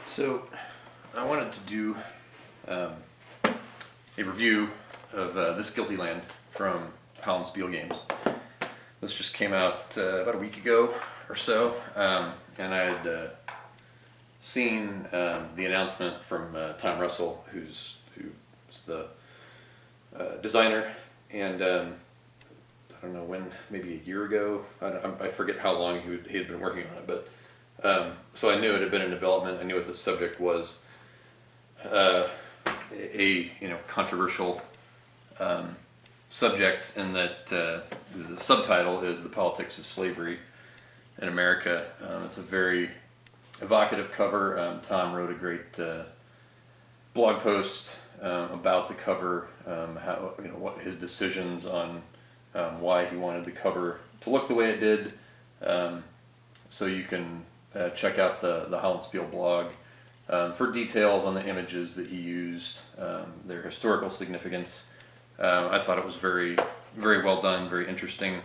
So, I wanted to do um, a review of This Guilty Land from Hollandspiele Games. This just came out about a week ago or so, and I had seen the announcement from Tom Russell, who's the designer, and I don't know when, maybe a year ago. I forget how long he had been working on it, but so I knew it had been in development. I knew what the subject was. A controversial subject, and that the subtitle is "The Politics of Slavery in America." It's a very evocative cover. Tom wrote a great blog post about the cover, how what his decisions on why he wanted the cover to look the way it did. So you can check out the Hollandspiele blog for details on the images that he used, their historical significance. I thought it was very, very well done, very interesting.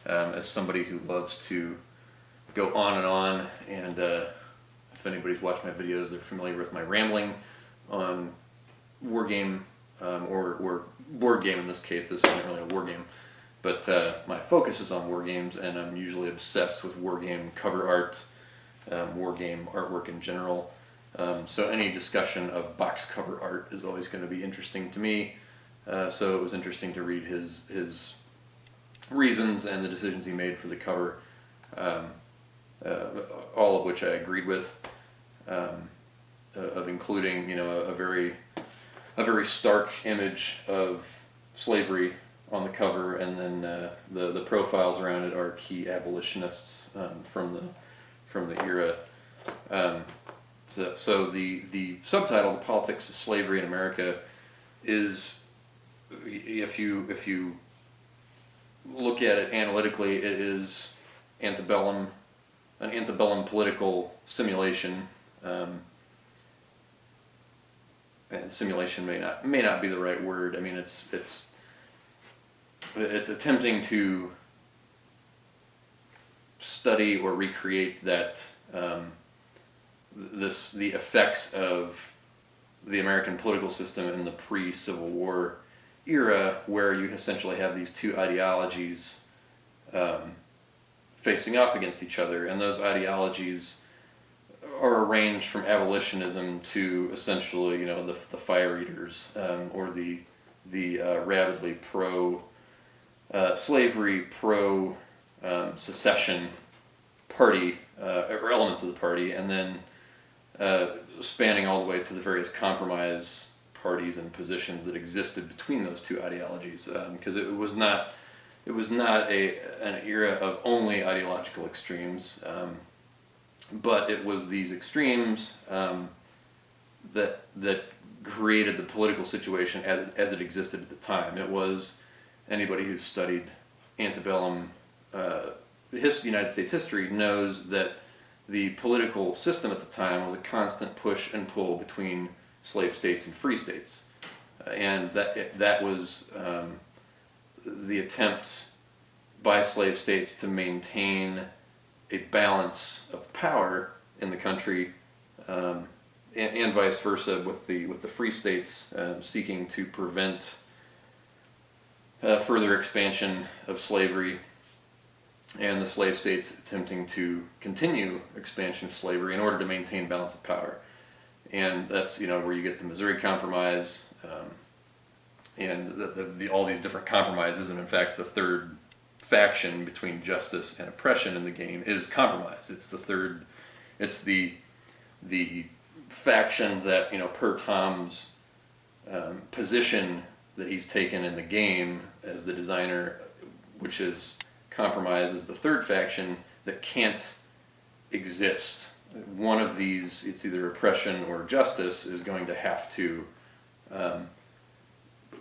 As somebody who loves to go on, and if anybody's watched my videos, they're familiar with my rambling on war game, or board game in this case. This isn't really a war game, but my focus is on war games, and I'm usually obsessed with war game cover art, war game artwork in general. So any discussion of box cover art is always going to be interesting to me. So it was interesting to read his reasons and the decisions he made for the cover, all of which I agreed with, of including a very stark image of slavery on the cover, and then the profiles around it are key abolitionists from the era. So the subtitle, "The Politics of Slavery in America," is, if you look at it analytically, it is an antebellum political simulation. And simulation may not be the right word. I mean, it's attempting to study or recreate that the effects of the American political system in the pre-Civil War era, where you essentially have these two ideologies facing off against each other, and those ideologies are ranged from abolitionism to essentially the fire eaters, or the rabidly pro slavery, pro secession party, or elements of the party, and then spanning all the way to the various compromise parties and positions that existed between those two ideologies, because it was not an era of only ideological extremes, but it was these extremes that created the political situation as it existed at the time. It was, anybody who's studied antebellum United States history knows that the political system at the time was a constant push and pull between slave states and free states, and that was the attempt by slave states to maintain a balance of power in the country, and vice versa with the free states seeking to prevent further expansion of slavery, and the slave states attempting to continue expansion of slavery in order to maintain balance of power. And that's where you get the Missouri Compromise, and all these different compromises. And in fact, the third faction between justice and oppression in the game is compromise. It's the faction that, per Tom's position that he's taken in the game as the designer, which is compromise is the third faction that can't exist. One of these, it's either oppression or justice, is going to have to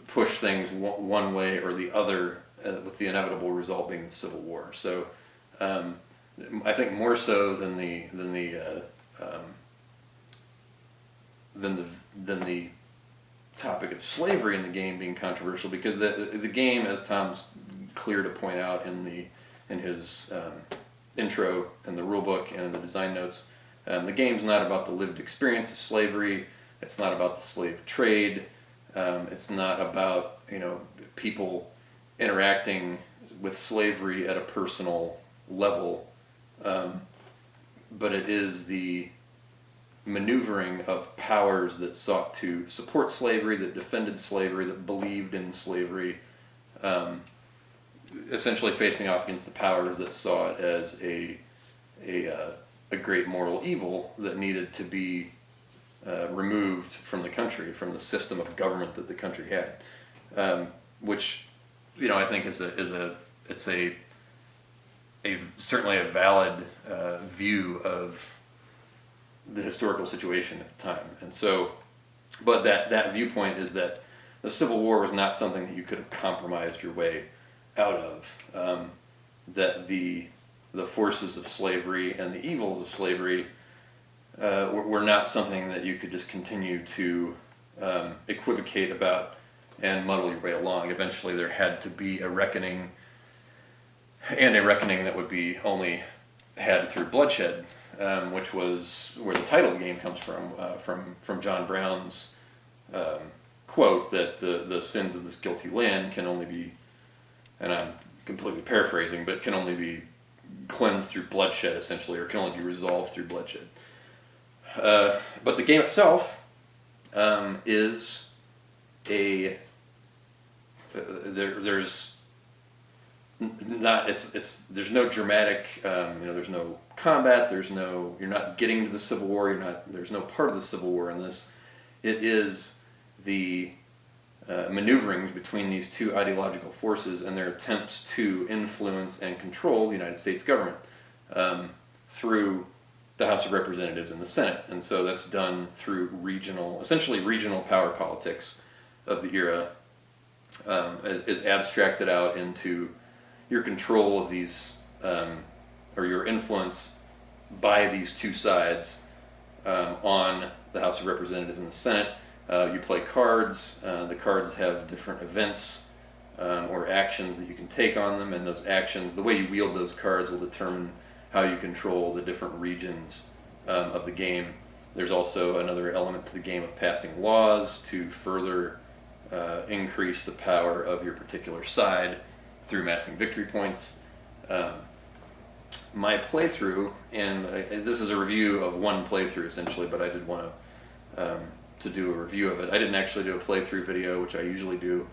push things one way or the other, with the inevitable result being the Civil War. So I think more so than the topic of slavery in the game being controversial, because the game, as Tom's clear to point out in his intro and the rule book and in the design notes, The game's not about the lived experience of slavery. It's not about the slave trade. It's not about, people interacting with slavery at a personal level, but it is the maneuvering of powers that sought to support slavery, that defended slavery, that believed in slavery, essentially facing off against the powers that saw it as a great moral evil that needed to be removed from the country, from the system of government that the country had, which I think is certainly a valid view of the historical situation at the time. And so, but that viewpoint is that the Civil War was not something that you could have compromised your way out of. That the forces of slavery and the evils of slavery were not something that you could just continue to equivocate about and muddle your way along. Eventually there had to be a reckoning, and a reckoning that would be only had through bloodshed, which was where the title of the game comes from John Brown's quote that the sins of this guilty land can only be, and I'm completely paraphrasing, but can only be cleansed through bloodshed, essentially, or can only be resolved through bloodshed. But the game itself is there's no dramatic, there's no combat, you're not getting to the Civil War, there's no part of the Civil War in this. It is the maneuverings between these two ideological forces and their attempts to influence and control the United States government through the House of Representatives and the Senate. And so that's done through essentially regional power politics of the era, is abstracted out into your control of these, or your influence by these two sides on the House of Representatives and the Senate. You play cards. The cards have different events or actions that you can take on them, and those actions, the way you wield those cards will determine how you control the different regions of the game. There's also another element to the game of passing laws to further increase the power of your particular side through amassing victory points. My playthrough, and this is a review of one playthrough essentially, but I did want to do a review of it. I didn't actually do a playthrough video, which I usually do.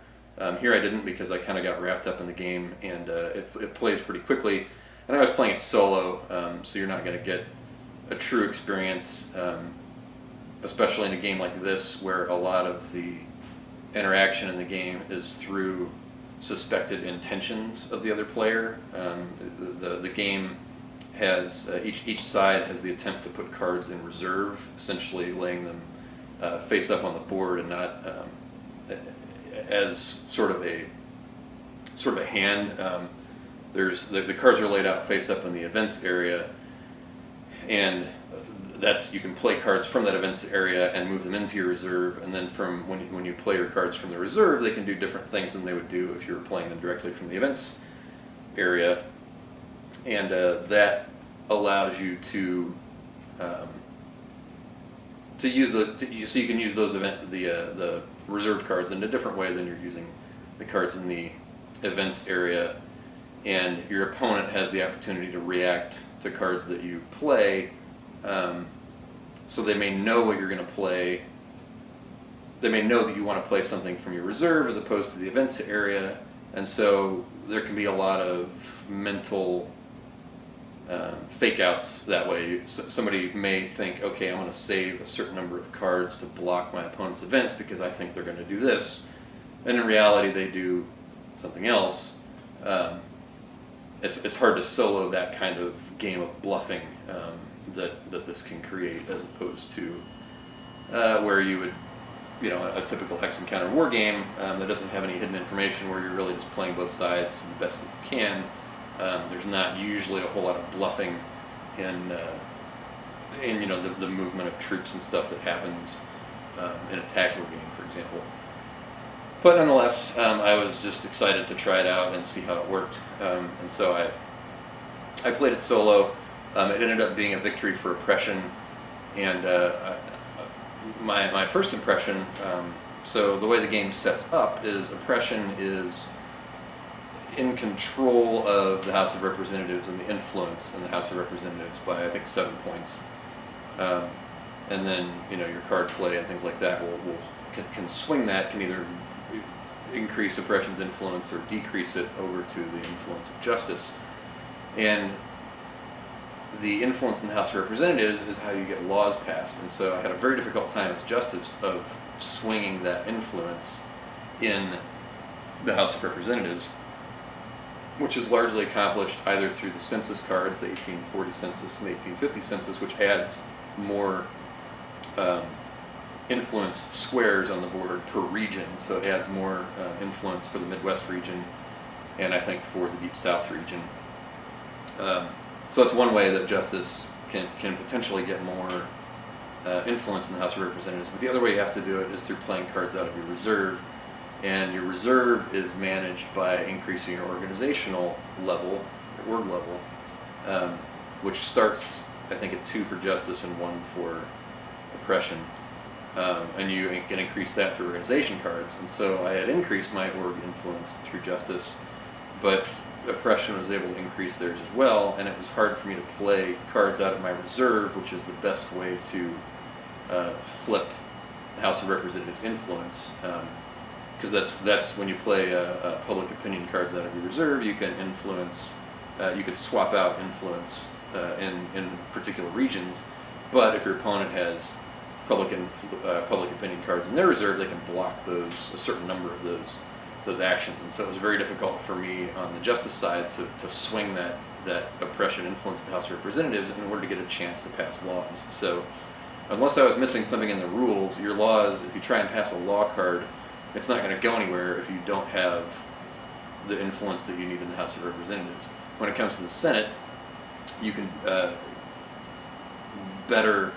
Here I didn't, because I kind of got wrapped up in the game, and it plays pretty quickly. And I was playing it solo, so you're not going to get a true experience, especially in a game like this, where a lot of the interaction in the game is through suspected intentions of the other player. The game has each side has the attempt to put cards in reserve, essentially laying them face up on the board and not as sort of a hand. There's the cards are laid out face up in the events area, and you can play cards from that events area and move them into your reserve, and then from when you play your cards from the reserve, they can do different things than they would do if you were playing them directly from the events area, and that allows you to use so you can use those the reserved cards in a different way than you're using the cards in the events area, and your opponent has the opportunity to react to cards that you play. So they may know what you're going to play. They may know that you want to play something from your reserve as opposed to the events area, and so there can be a lot of mental fake outs that way. Somebody may think, okay, I'm going to save a certain number of cards to block my opponent's events because I think they're going to do this, and in reality they do something else. It's hard to solo that kind of game of bluffing that this can create, as opposed to where you would, a typical hex encounter war game that doesn't have any hidden information, where you're really just playing both sides the best that you can. There's not usually a whole lot of bluffing in the movement of troops and stuff that happens in a tactical game, for example. But nonetheless, I was just excited to try it out and see how it worked, and so I played it solo. It ended up being a victory for oppression, and my first impression. So the way the game sets up is oppression is in control of the House of Representatives and the influence in the House of Representatives by I think 7 points, um, and then your card play and things like that can swing that, can either increase oppression's influence or decrease it over to the influence of justice. And the influence in the House of Representatives is how you get laws passed. And so I had a very difficult time as justice of swinging that influence in the House of Representatives, which is largely accomplished either through the census cards, the 1840 census and the 1850 census, which adds more influence squares on the board per region. So it adds more influence for the Midwest region, and I think for the Deep South region. So that's one way that justice can potentially get more influence in the House of Representatives. But the other way you have to do it is through playing cards out of your reserve. And your reserve is managed by increasing your organizational level, your org level, which starts, I think, at 2 for justice and 1 for oppression. And you can increase that through organization cards. And so I had increased my org influence through justice, but oppression was able to increase theirs as well, and it was hard for me to play cards out of my reserve, which is the best way to flip House of Representatives influence. Because that's when you play public opinion cards out of your reserve, you can influence, you could swap out influence in particular regions, but if your opponent has public opinion cards in their reserve, they can block a certain number of those actions. And so it was very difficult for me on the justice side to swing that oppression influence the House of Representatives in order to get a chance to pass laws. So unless I was missing something in the rules, your laws, if you try and pass a law card, it's not going to go anywhere if you don't have the influence that you need in the House of Representatives. When it comes to the Senate, you can better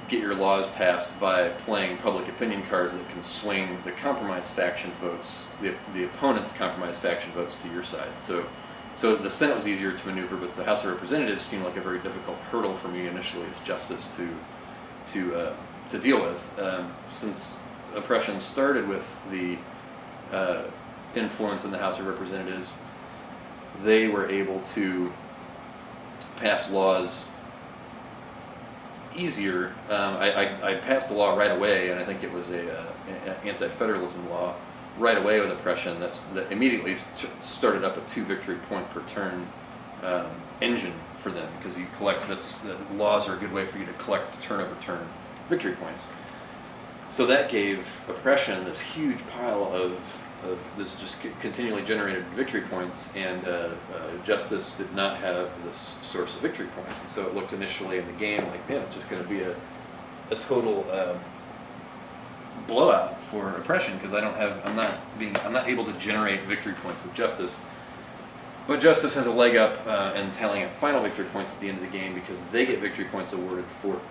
get your laws passed by playing public opinion cards that can swing the compromise faction votes, the opponent's compromise faction votes to your side. So the Senate was easier to maneuver, but the House of Representatives seemed like a very difficult hurdle for me initially as justice to deal with. Since oppression started with the influence in the House of Representatives, they were able to pass laws easier. I passed a law right away, and I think it was an anti-federalism law right away with oppression that immediately started up a 2 victory point per turn engine for them, because you collect, laws are a good way for you to collect turn over turn victory points. So that gave oppression this huge pile of this just continually generated victory points, and justice did not have this source of victory points. And so it looked initially in the game like, man, it's just going to be a total blowout for oppression, because I'm not able to generate victory points with justice. But justice has a leg up in tallying up final victory points at the end of the game, because they get victory points awarded for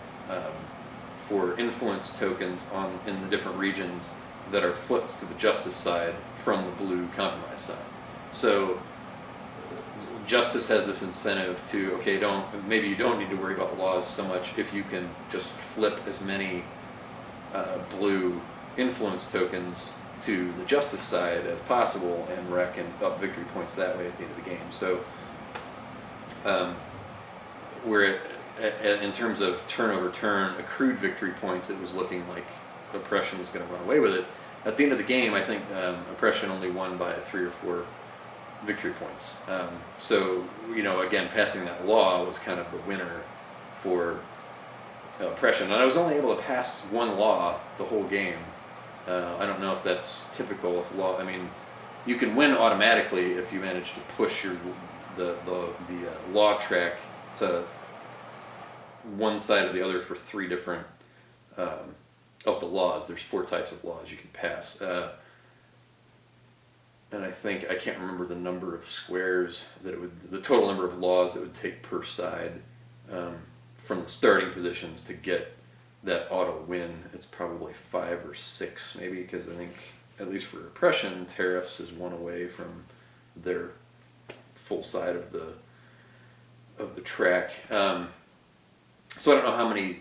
influence tokens in the different regions that are flipped to the justice side from the blue compromise side. So justice has this incentive to, okay, maybe you don't need to worry about the laws so much if you can just flip as many blue influence tokens to the justice side as possible and rack up victory points that way at the end of the game. So in terms of turn over turn accrued victory points, it was looking like oppression was going to run away with it. At the end of the game, I think oppression only won by 3 or 4 victory points. So, again, passing that law was kind of the winner for oppression. And I was only able to pass 1 law the whole game. I don't know if that's typical of law. I mean, you can win automatically if you manage to push the law track to one side or the other for 3 different of the laws. There's 4 types of laws you can pass, and I can't remember the number of squares the total number of laws it would take per side from the starting positions to get that auto win. It's probably 5 or 6 maybe, because I think at least for oppression, tariffs is 1 away from their full side of of the track. So I don't know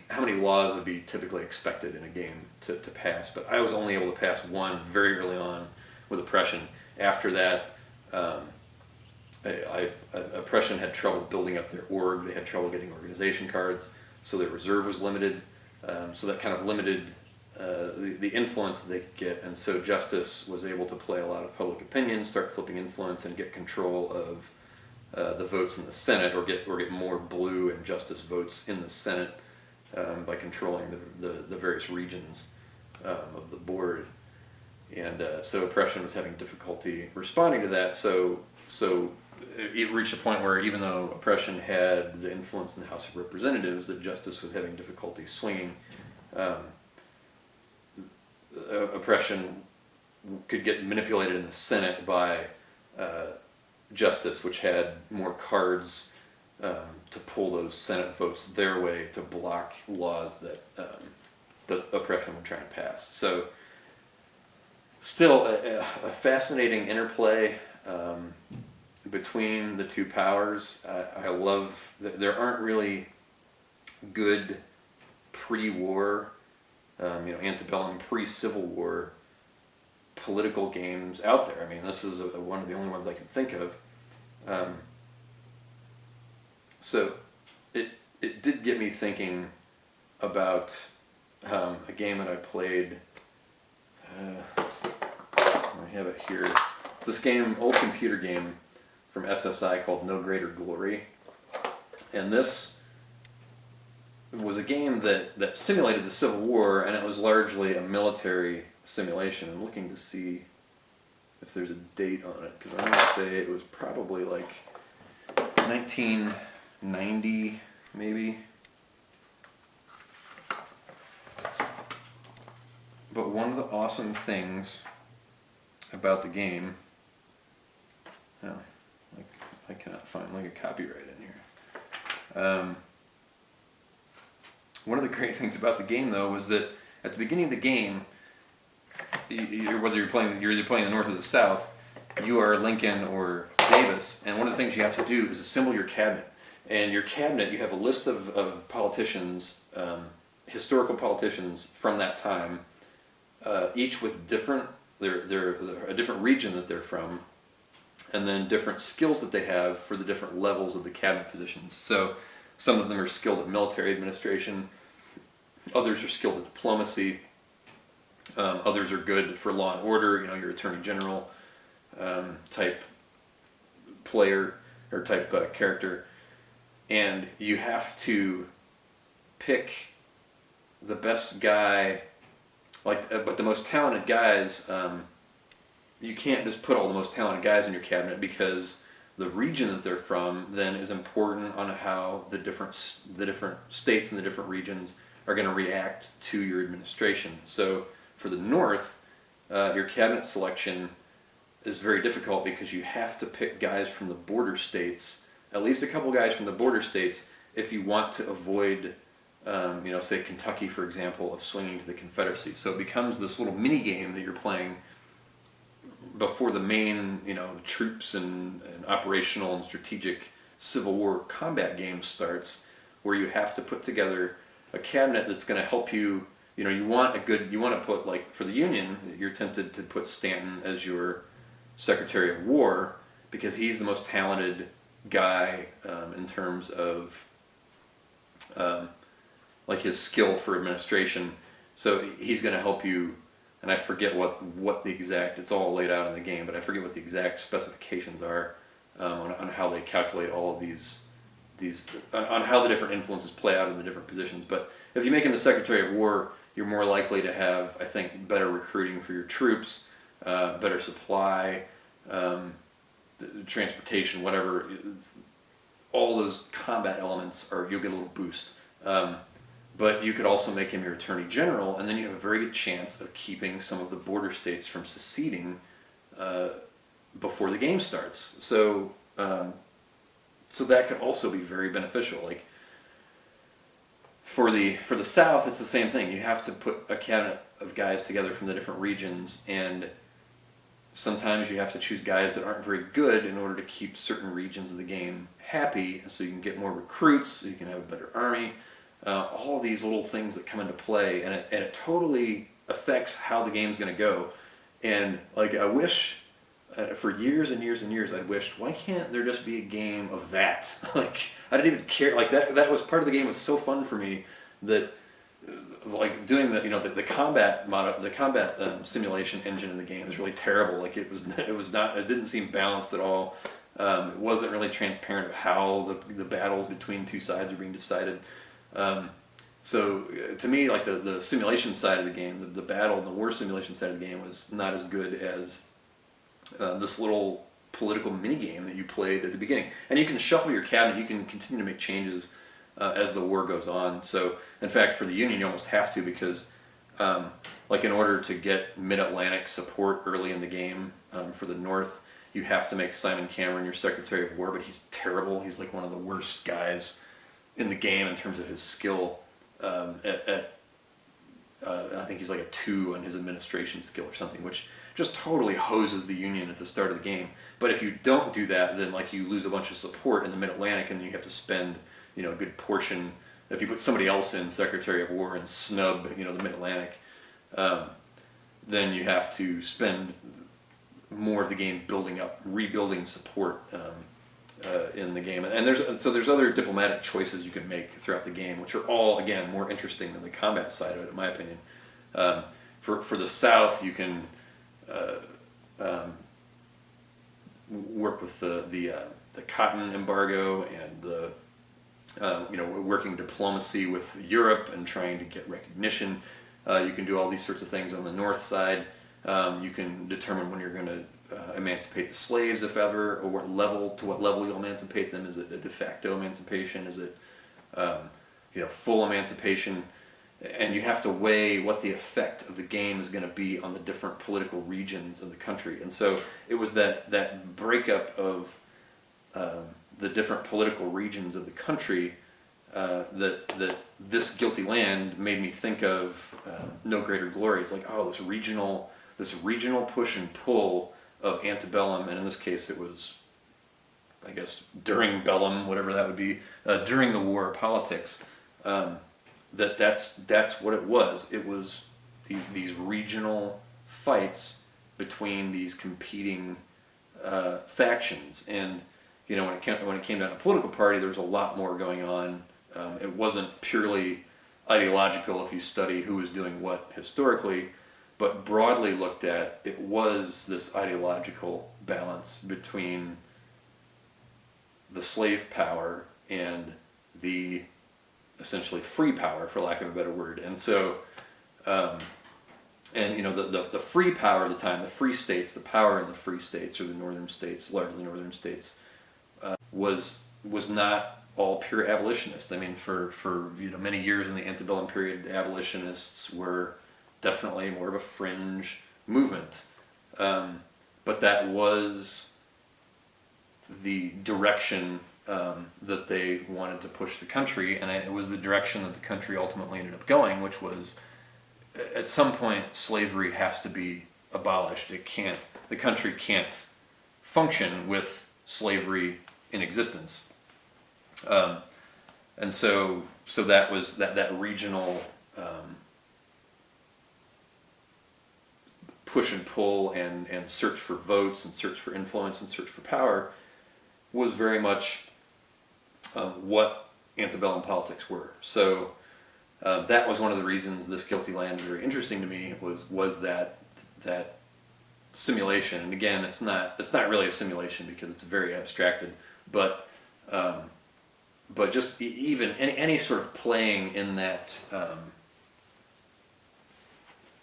how many laws would be typically expected in a game to pass, but I was only able to pass one very early on with oppression. After that, oppression had trouble building up their org. They had trouble getting organization cards, so their reserve was limited. So that kind of limited the influence that they could get, and so Justice was able to play a lot of public opinion, start flipping influence, and get control of the votes in the Senate, or get more blue and Justice votes in the Senate by controlling the various regions of the board. And so oppression was having difficulty responding to that. So it reached a point where even though oppression had the influence in the House of Representatives, that Justice was having difficulty swinging. Oppression could get manipulated in the Senate by Justice, which had more cards to pull those Senate votes their way to block laws that oppression would try and pass. So still a fascinating interplay between the two powers. I love that there aren't really good pre-war, antebellum, pre-Civil War political games out there. I mean, this is one of the only ones I can think of. So it did get me thinking about a game that I played. I have it here. It's this game, old computer game from SSI called No Greater Glory. And this was a game that simulated the Civil War, and it was largely a military simulation. I'm looking to see if there's a date on it, because I'm going to say it was probably like 1990, maybe. But one of the awesome things about the game, I cannot find like a copyright in here. One of the great things about the game, though, was that at the beginning of the game, whether you're either playing the North or the South, you are Lincoln or Davis, and one of the things you have to do is assemble your cabinet. And your cabinet, you have a list of politicians, historical politicians from that time, each with they're a different region that they're from, and then different skills that they have for the different levels of the cabinet positions. So some of them are skilled at military administration, others are skilled at diplomacy, others are good for law and order, your attorney general type player or type character. And you have to pick the best guy, but the most talented guys, you can't just put all the most talented guys in your cabinet, because the region that they're from then is important on how the different states and the different regions are going to react to your administration. So for the North, your cabinet selection is very difficult, because you have to pick guys from the border states, at least a couple guys from the border states, if you want to avoid, say Kentucky, for example, of swinging to the Confederacy. So it becomes this little mini game that you're playing before the main, troops and operational and strategic Civil War combat game starts, where you have to put together a cabinet that's going to help you. You want to put, like, for the Union, you're tempted to put Stanton as your Secretary of War, because he's the most talented guy in terms of like his skill for administration. So he's going to help you. And I forget what the exact, it's all laid out in the game, but I forget what the exact specifications are on how they calculate all of these on how the different influences play out in the different positions. But if you make him the Secretary of War, you're more likely to have, I think, better recruiting for your troops, better supply, transportation, whatever. All those combat elements you'll get a little boost. But you could also make him your Attorney General, and then you have a very good chance of keeping some of the border states from seceding before the game starts. So that could also be very beneficial. Like for the South, it's the same thing. You have to put a cabinet of guys together from the different regions, and sometimes you have to choose guys that aren't very good in order to keep certain regions of the game happy, so you can get more recruits, so you can have a better army. All these little things that come into play, and it totally affects how the game's going to go. And like I wish, for years and years and years, I wished, why can't there just be a game of that? Like I didn't even care. Like that was part of the game. Was so fun for me that like doing the combat simulation engine in the game is really terrible. Like it didn't seem balanced at all. It wasn't really transparent of how the battles between two sides are being decided. So to me, like the simulation side of the game, the battle and the war simulation side of the game was not as good as this little political mini game that you played at the beginning. And you can shuffle your cabinet, you can continue to make changes as the war goes on. So in fact, for the Union, you almost have to, because like in order to get Mid-Atlantic support early in the game for the North, you have to make Simon Cameron your Secretary of War, but he's terrible. He's like one of the worst guys in the game in terms of his skill. I think he's like a 2 on his administration skill or something, which just totally hoses the Union at the start of the game. But if you don't do that, then like you lose a bunch of support in the Mid-Atlantic, and then you have to spend a good portion. If you put somebody else in Secretary of War and snub the Mid-Atlantic, then you have to spend more of the game rebuilding support in the game. And there's other diplomatic choices you can make throughout the game, which are all, again, more interesting than the combat side of it, in my opinion. For the South, you can work with the cotton embargo and the working diplomacy with Europe and trying to get recognition. You can do all these sorts of things on the North side. You can determine when you're going to emancipate the slaves, if ever, or to what level you'll emancipate them. Is it a de facto emancipation? Is it full emancipation? And you have to weigh what the effect of the game is going to be on the different political regions of the country. And so it was that breakup of the different political regions of the country that this Guilty Land made me think of. No Greater Glory. It's like, oh, this regional push and pull of antebellum, and in this case it was, I guess, during bellum, whatever that would be, during the war politics. That's what it was. It was these regional fights between these competing factions, and when it came down to political party, there was a lot more going on. It wasn't purely ideological if you study who was doing what historically, but broadly looked at, it was this ideological balance between the slave power and the essentially free power, for lack of a better word. And so, the free power at the time, the free states, the power in the free states, or the northern states, largely northern states, was not all pure abolitionist. I mean, for many years in the antebellum period, the abolitionists were definitely more of a fringe movement, but that was the direction that they wanted to push the country, and it was the direction that the country ultimately ended up going, which was, at some point, slavery has to be abolished. The country can't function with slavery in existence, and so that was that regional push and pull and search for votes and search for influence and search for power was very much what antebellum politics were. So that was one of the reasons this Guilty Land is very interesting to me, was that simulation. And again, it's not really a simulation because it's very abstracted, but just even any sort of playing in that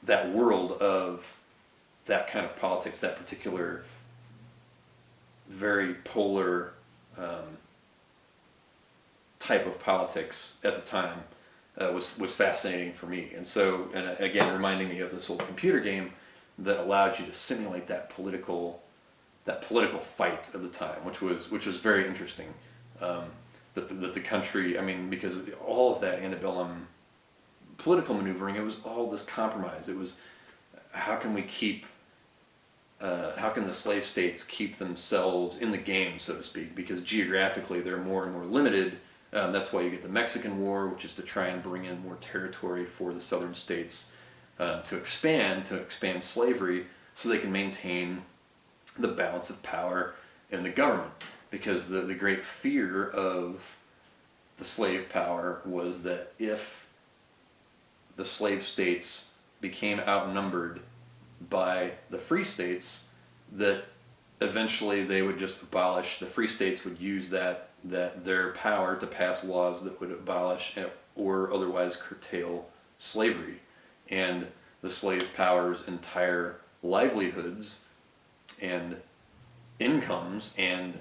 that world of that kind of politics, that particular very polar type of politics at the time was fascinating for me. And so, and again, reminding me of this old computer game that allowed you to simulate that political fight of the time, which was very interesting. That the country, I mean, because all of that antebellum political maneuvering, it was all this compromise. It was, how can we keep how can the slave states keep themselves in the game, so to speak? Because geographically they're more and more limited. That's why you get the Mexican War, which is to try and bring in more territory for the southern states to expand slavery, so they can maintain the balance of power in the government. Because the great fear of the slave power was that if the slave states became outnumbered by the free states, that eventually they would just abolish, the free states would use that their power to pass laws that would abolish or otherwise curtail slavery. And the slave power's entire livelihoods and incomes and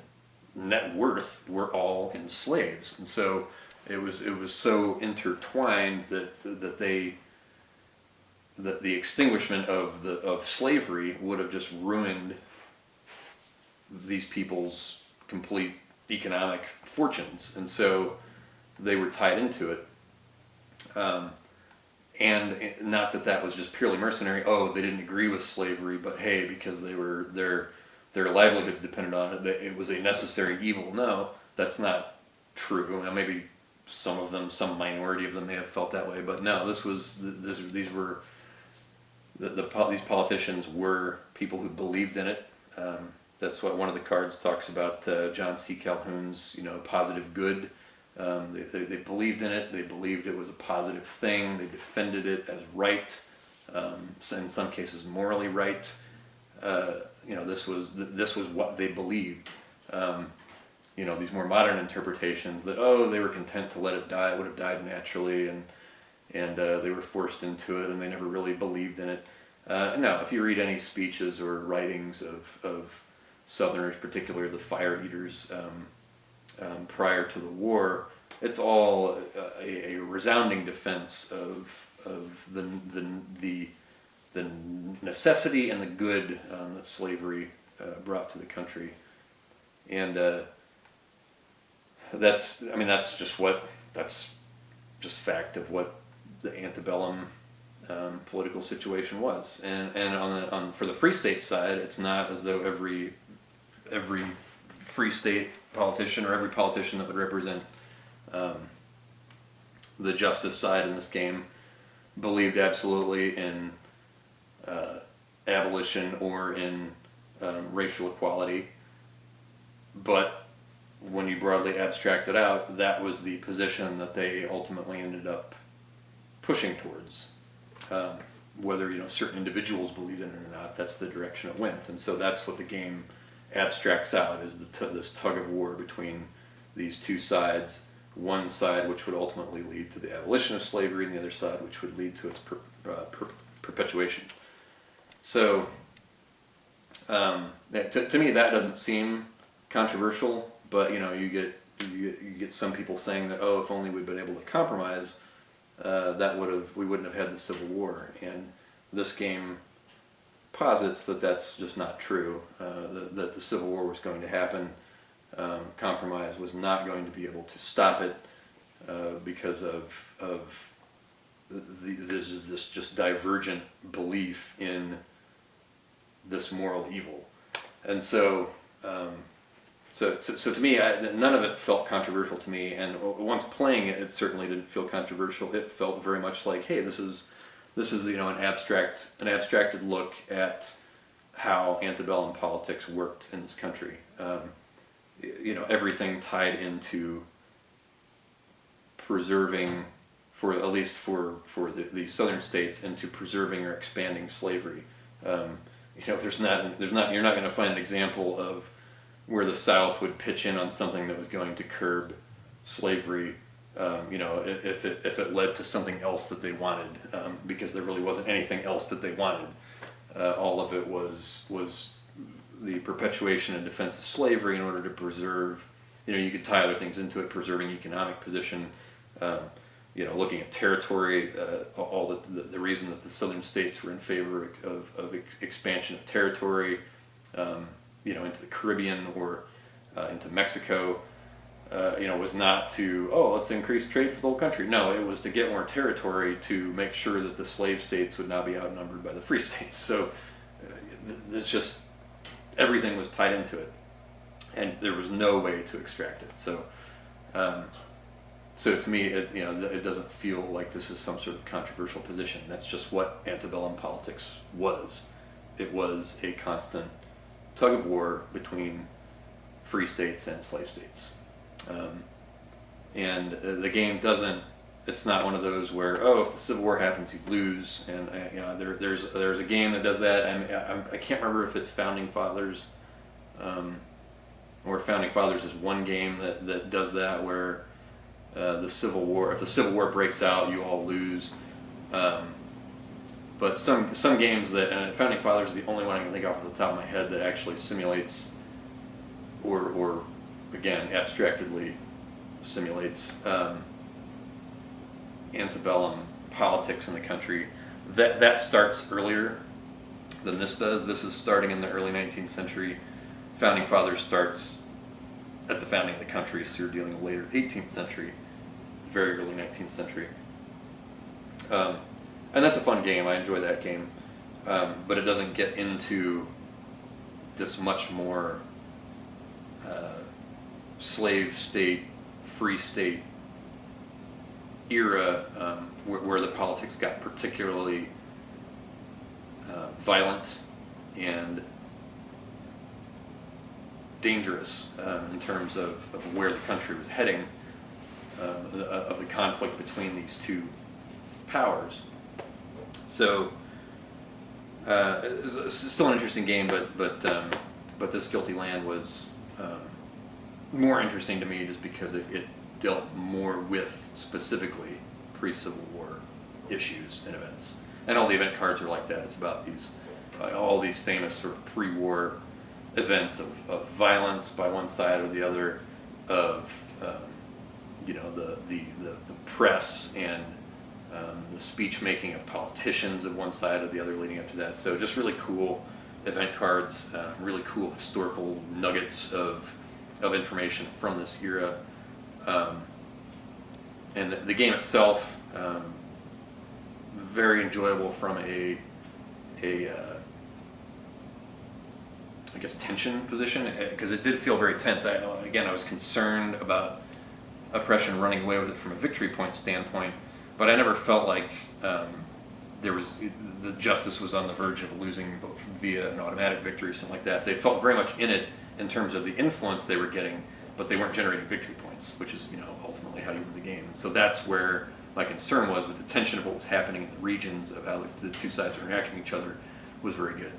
net worth were all in slaves. And so it was so intertwined that the extinguishment of slavery would have just ruined these people's complete economic fortunes, and so they were tied into it. And not that was just purely mercenary. Oh, they didn't agree with slavery, but hey, because they were their livelihoods depended on it, that it was a necessary evil. No, that's not true. Now, maybe some of them, some minority of them, may have felt that way, but no, these politicians were people who believed in it. That's what one of the cards talks about. John C. Calhoun's, positive good. They believed in it. They believed it was a positive thing. They defended it as right. In some cases, morally right. This was what they believed. These more modern interpretations that they were content to let it die. It would have died naturally, and they were forced into it, and they never really believed in it. No, if you read any speeches or writings of Southerners, particularly the fire eaters, prior to the war, it's all a resounding defense of the necessity and the good that slavery brought to the country, and that's just fact of what the antebellum political situation was. And for the free state side, it's not as though every free state politician or every politician that would represent the justice side in this game believed absolutely in abolition or in racial equality. But when you broadly abstract it out, that was the position that they ultimately ended up pushing towards. Whether certain individuals believed in it or not, that's the direction it went. And so that's what the game abstracts out, is this tug of war between these two sides. One side which would ultimately lead to the abolition of slavery, and the other side which would lead to its perpetuation. So to me that doesn't seem controversial, but you get some people saying that, if only we'd been able to compromise, we wouldn't have had the Civil War. And this game posits that that's just not true. That the Civil War was going to happen. Compromise was not going to be able to stop it because of this just divergent belief in this moral evil. And so to me, none of it felt controversial to me. And once playing it, it certainly didn't feel controversial. It felt very much like, hey, this is an abstracted look at how antebellum politics worked in this country. Everything tied into preserving, at least for the southern states, into preserving or expanding slavery. You're not going to find an example of where the South would pitch in on something that was going to curb slavery, if it led to something else that they wanted, because there really wasn't anything else that they wanted. All of it was the perpetuation and defense of slavery in order to preserve. You could tie other things into it, preserving economic position, looking at territory, all the reason that the southern states were in favor of expansion of territory, into the Caribbean or into Mexico, was not to, let's increase trade for the whole country. No, it was to get more territory to make sure that the slave states would not be outnumbered by the free states. So it's just, everything was tied into it, and there was no way to extract it. So, so to me, it doesn't feel like this is some sort of controversial position. That's just what antebellum politics was. It was a constant tug of war between free states and slave states. And the game doesn't, it's not one of those where, oh, if the Civil War happens, you lose. And there's a game that does that. And I can't remember if it's Founding Fathers, or Founding Fathers is one game that does that, where the Civil War, if the Civil War breaks out, you all lose. But some games that, and Founding Fathers is the only one I can think of off the top of my head that actually simulates, or again, abstractedly simulates antebellum politics in the country. That starts earlier than this does. This is starting in the early 19th century. Founding Fathers starts at the founding of the country, so you're dealing with later 18th century, very early 19th century. And that's a fun game. I enjoy that game, but it doesn't get into this much more slave state, free state era, where the politics got particularly violent and dangerous in terms of where the country was heading, of the conflict between these two powers. So it's still an interesting game, but This Guilty Land was more interesting to me just because it dealt more with specifically pre-Civil War issues and events. And all the event cards are like that. It's about these all these famous sort of pre-war events of violence by one side or the other, of the press and the speech making of politicians of one side or the other leading up to that. So just really cool event cards, really cool historical nuggets of information from this era. And the game itself, very enjoyable from a I guess tension position, because it did feel very tense. I was concerned about oppression running away with it from a victory point standpoint, but I never felt like the justice was on the verge of losing via an automatic victory or something like that. They felt very much in it in terms of the influence they were getting, but they weren't generating victory points, which is ultimately how you win the game. So that's where my concern was, with the tension of what was happening in the regions, of how the two sides were interacting with each other, was very good.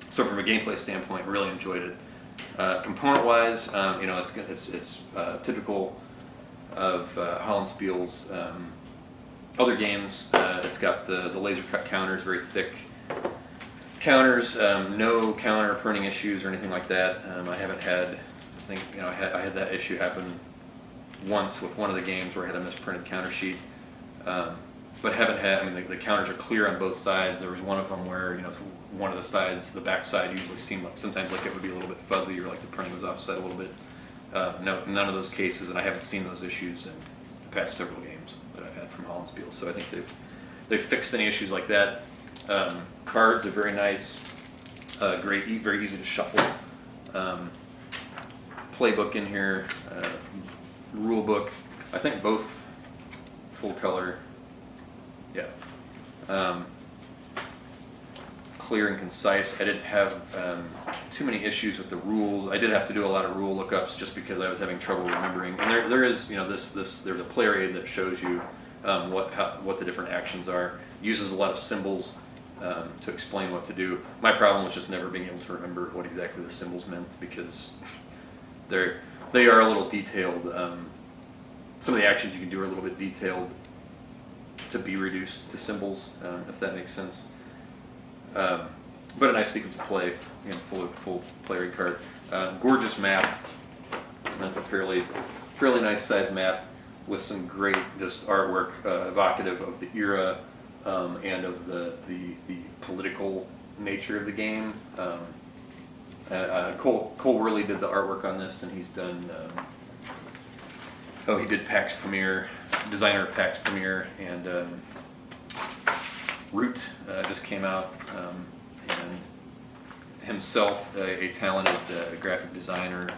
So from a gameplay standpoint, really enjoyed it. Component-wise, it's typical of Hollandspiele's other games. It's got the laser cut counters, very thick counters, no counter printing issues or anything like that. I haven't had, I had that issue happen once with one of the games where I had a misprinted counter sheet. But haven't had, the counters are clear on both sides. There was one of them where, one of the sides, the back side, usually seemed like sometimes like it would be a little bit fuzzy, or like the printing was offset a little bit. No, none of those cases, and I haven't seen those issues in the past several games that I've had from Hollandspiele. So I think they've fixed any issues like that. Cards are very nice, very easy to shuffle. Playbook in here, rule book. I think both full color. Yeah. Clear and concise. I didn't have too many issues with the rules. I did have to do a lot of rule lookups just because I was having trouble remembering. And there is, there's a player aid that shows you what the different actions are. Uses a lot of symbols to explain what to do. My problem was just never being able to remember what exactly the symbols meant, because they are a little detailed. Some of the actions you can do are a little bit detailed to be reduced to symbols, if that makes sense. But a nice sequence of play, full player card. Gorgeous map. That's a fairly nice size map with some great just artwork, evocative of the era and of the political nature of the game. Cole Worley did the artwork on this, and he's done. He did PAX Premiere, designer of PAX Premiere, and Root just came out, and himself a talented graphic designer.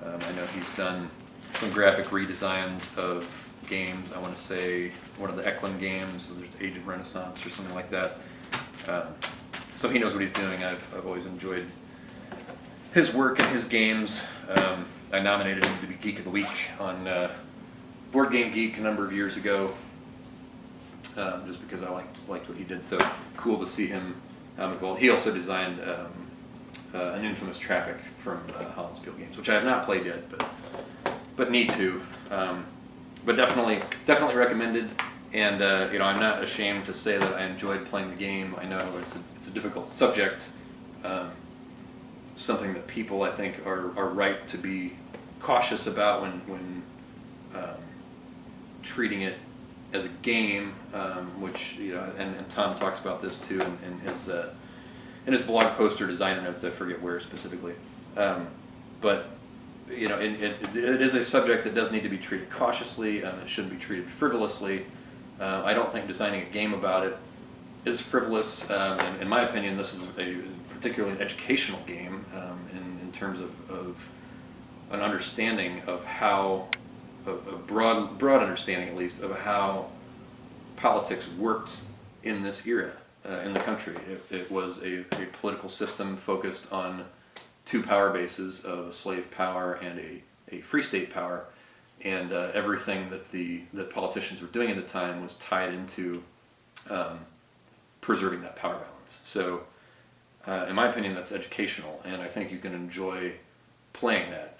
I know he's done some graphic redesigns of games. I want to say one of the Eklund games, whether it's Age of Renaissance or something like that. So he knows what he's doing. I've always enjoyed his work and his games. I nominated him to be Geek of the Week on Board Game Geek a number of years ago, just because I liked what he did. So cool to see him involved. He also designed an infamous Traffic from Hollandspiele Games, which I have not played yet, but need to. But definitely recommended. And I'm not ashamed to say that I enjoyed playing the game. I know it's a difficult subject, something that people I think are right to be cautious about when treating it as a game, which and Tom talks about this too in his blog post or designer notes. I forget where specifically, but it is a subject that does need to be treated cautiously. It shouldn't be treated frivolously. I don't think designing a game about it is frivolous. And in my opinion, this is a particularly an educational game in terms of an understanding of how, a broad understanding at least, of how politics worked in this era in the country. It was a political system focused on two power bases of a slave power and a free state power. And everything that politicians were doing at the time was tied into preserving that power balance. So, in my opinion, that's educational, and I think you can enjoy playing that.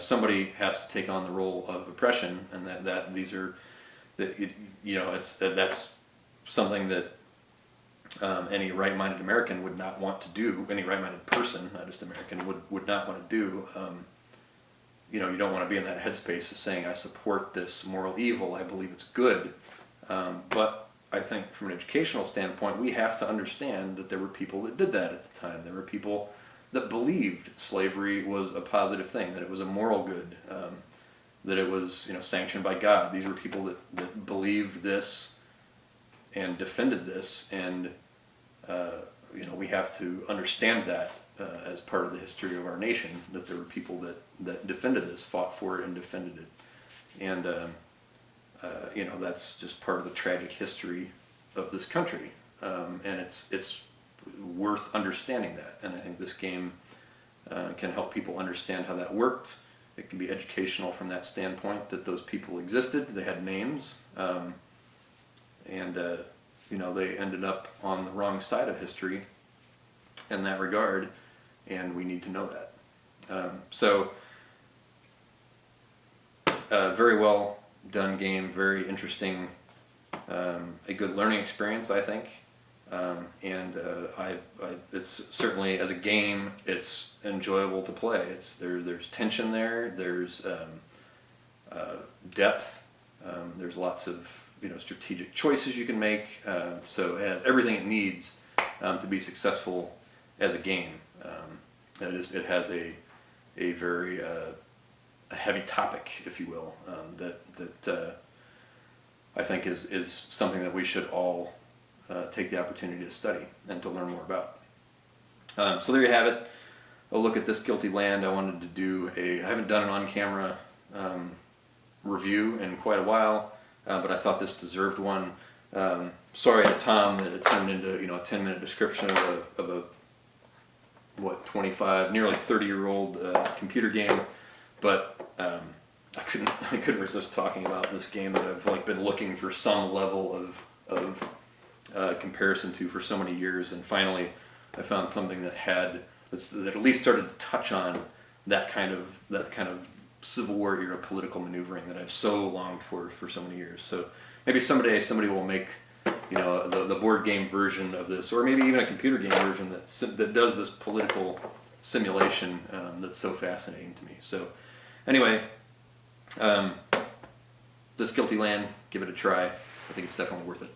Somebody has to take on the role of oppression, and that's something that any right-minded American would not want to do. Any right-minded person, not just American, would not want to do. You don't want to be in that headspace of saying, I support this moral evil, I believe it's good. But I think from an educational standpoint, we have to understand that there were people that did that at the time. There were people that believed slavery was a positive thing, that it was a moral good, that it was sanctioned by God. These were people that believed this and defended this, and we have to understand that as part of the history of our nation, that there were people that defended this, fought for it, and defended it. And that's just part of the tragic history of this country, and it's worth understanding that. And I think this game can help people understand how that worked. It can be educational from that standpoint, that those people existed, they had names, and they ended up on the wrong side of history in that regard, and we need to know that. Very well done game, very interesting, a good learning experience, I think. It's certainly, as a game, it's enjoyable to play. There's tension there, there's depth, there's lots of strategic choices you can make. So it has everything it needs to be successful as a game. It has a very a heavy topic, if you will, that I think is something that we should all take the opportunity to study and to learn more about. So there you have it. A look at This Guilty Land. I wanted to do I haven't done an on-camera review in quite a while, but I thought this deserved one. Sorry to Tom that it turned into a 10-minute description of a 25, nearly 30-year-old computer game, but I couldn't resist talking about this game that I've been looking for some level of comparison to for so many years, and finally I found something that at least started to touch on that kind of Civil War era political maneuvering that I've so longed for so many years. So maybe someday somebody will make the board game version of this, or maybe even a computer game version that does this political simulation that's so fascinating to me. So anyway, This Guilty Land, give it a try. I think it's definitely worth it.